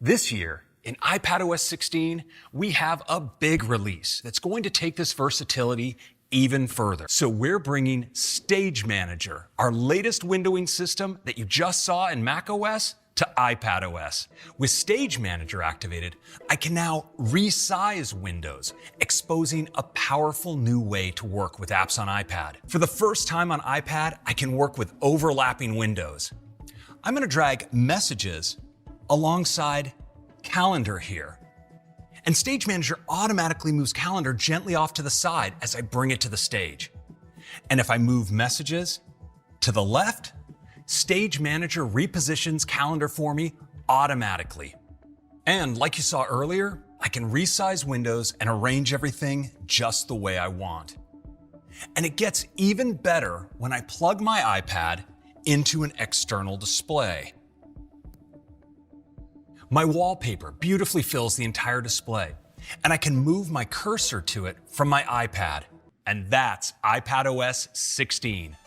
This year, in iPadOS 16, we have a big release that's going to take this versatility even further. So we're bringing Stage Manager, our latest windowing system that you just saw in macOS, to iPadOS. With Stage Manager activated, I can now resize windows, exposing a powerful new way to work with apps on iPad. For the first time on iPad, I can work with overlapping windows. I'm going to drag Messages alongside Calendar here. And Stage Manager automatically moves Calendar gently off to the side as I bring it to the stage. And if I move Messages to the left, Stage Manager repositions Calendar for me automatically. And like you saw earlier, I can resize windows and arrange everything just the way I want. And it gets even better when I plug my iPad into an external display. My wallpaper beautifully fills the entire display, and I can move my cursor to it from my iPad. And that's iPadOS 16.